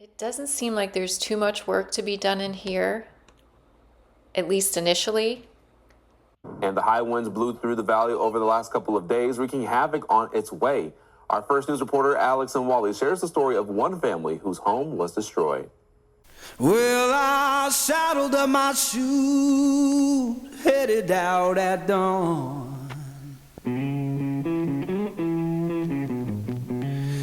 It doesn't seem like there's too much work to be done in here, at least initially. And the high winds blew through the valley over the last couple of days, wreaking havoc on its way. Our first news reporter, Alex and Wally, shares the story of one family whose home was destroyed. Well, I saddled up my shoes, headed out at dawn.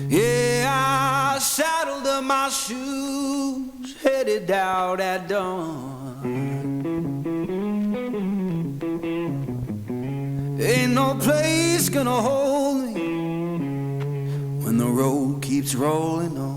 Yeah, I saddled up my shoes, headed out at dawn. Ain't no place gonna hold me when the road keeps rolling on.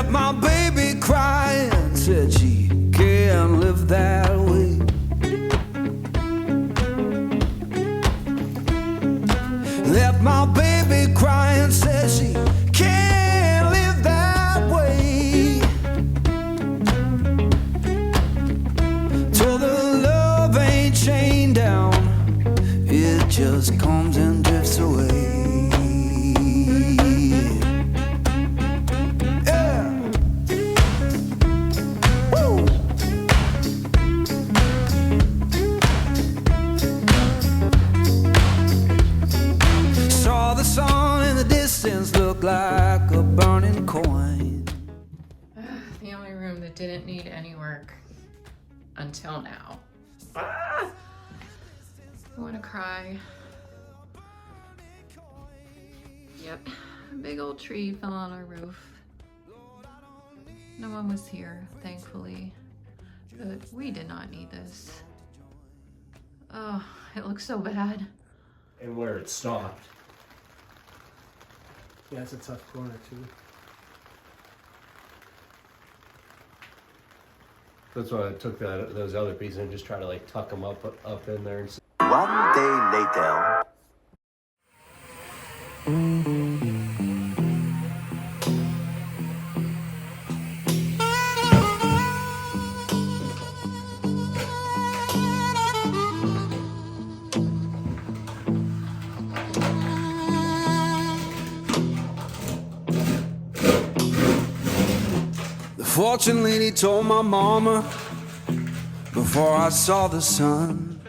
My baby crying, said she can't live that way. Left my baby crying, said she can't live that way. Told her love ain't chained down, it just comes and drifts away. Look like a burning coin. The only room that didn't need any work until now. I want to cry. Yep, a big old tree fell on our roof. No one was here, thankfully, but we did not need this. Oh, it looks so bad. And where it stopped. Yeah, it's a tough corner too. That's why I took those other pieces and just try to like tuck them up in there. And One day later. The fortune lady told my mama before I saw the sun.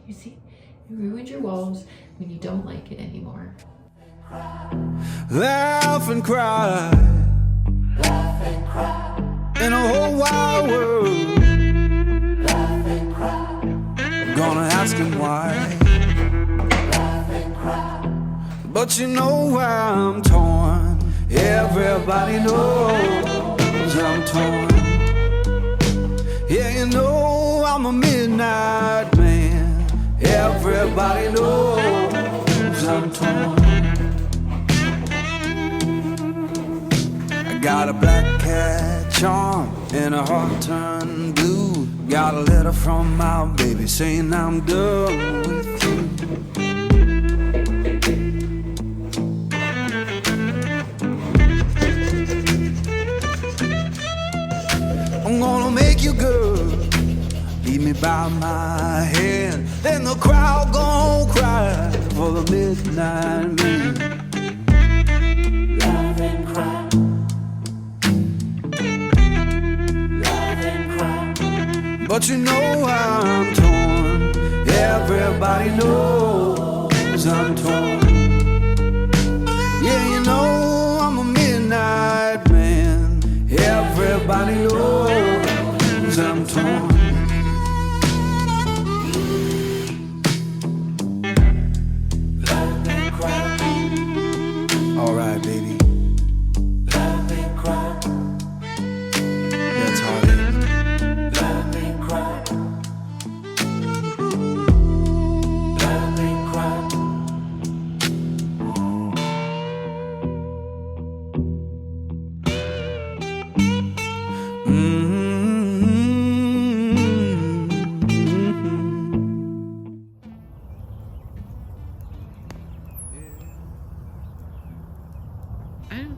You see, you ruined your walls when you don't like it anymore. Laugh and cry, in a whole wide world. Gonna ask him why, but you know why I'm torn. Everybody knows I'm torn. Yeah, you know I'm a midnight man. Everybody knows I'm torn. I got a black cat charm and a heart turned blue. Got a letter from my baby saying I'm done with you. I'm gonna make you good, lead me by my hand. Then the crowd gon' cry for the midnight man. Love and cry. But you know I'm torn. Everybody knows I'm torn. Yeah, you know I'm a midnight man. Everybody knows I'm torn. Love and cry. All right, baby. Love and cry. That's heartache. Love and cry. Love and cry.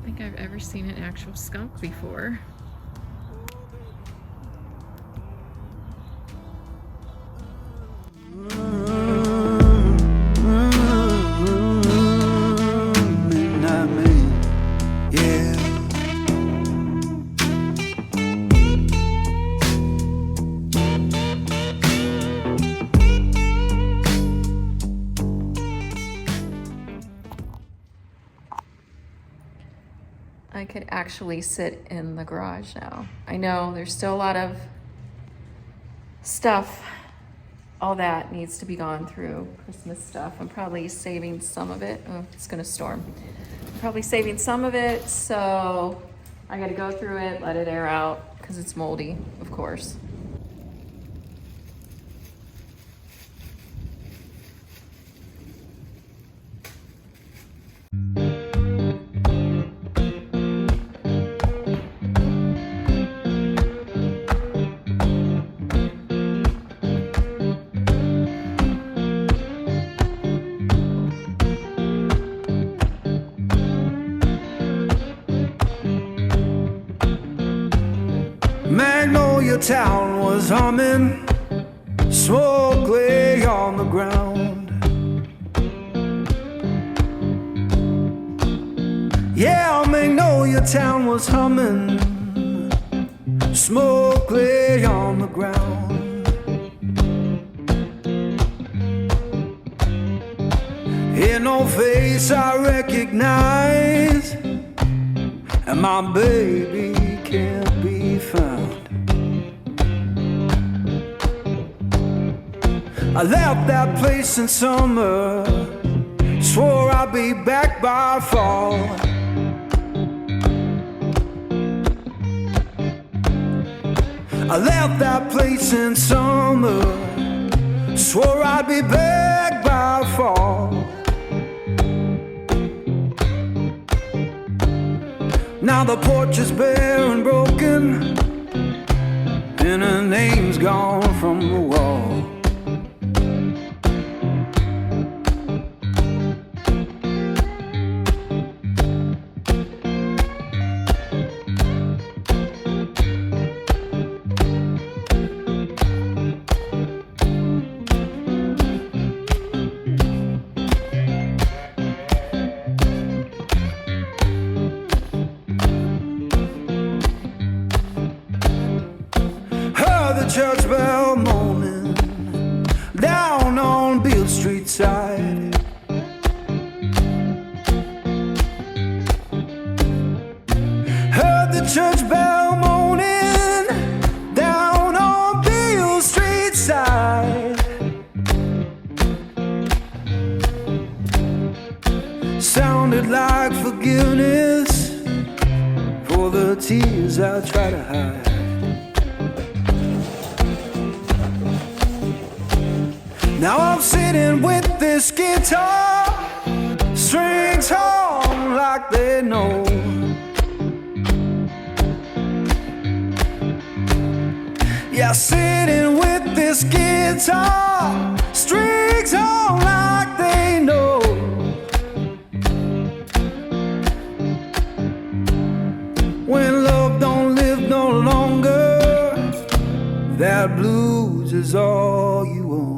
don't think I've ever seen an actual skunk before. Midnight man, yeah. I could actually sit in the garage now. I know there's still a lot of stuff, all that needs to be gone through, Christmas stuff. I'm probably saving some of it. Oh, it's gonna storm. Probably saving some of it, so I gotta go through it, let it air out, because it's moldy, of course. Magnolia Town was humming, smoke lay on the ground. Yeah, Magnolia Town was humming, smoke lay on the ground. In no face I recognize, and my baby can't be found. I left that place in summer, swore I'd be back by fall. I left that place in summer, swore I'd be back by fall. Now the porch is bare and broken, and her name's gone from the wall. Heard the church bell moaning down on Beale Street side. Heard the church bell moaning down on Beale Street side. Sounded like forgiveness for the tears I try to hide. Now I'm sitting with this guitar, strings hum like they know. Yeah, sitting with this guitar, strings hum like they know. When love don't live no longer, that blues is all you own.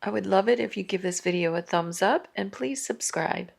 I would love it if you give this video a thumbs up and please subscribe.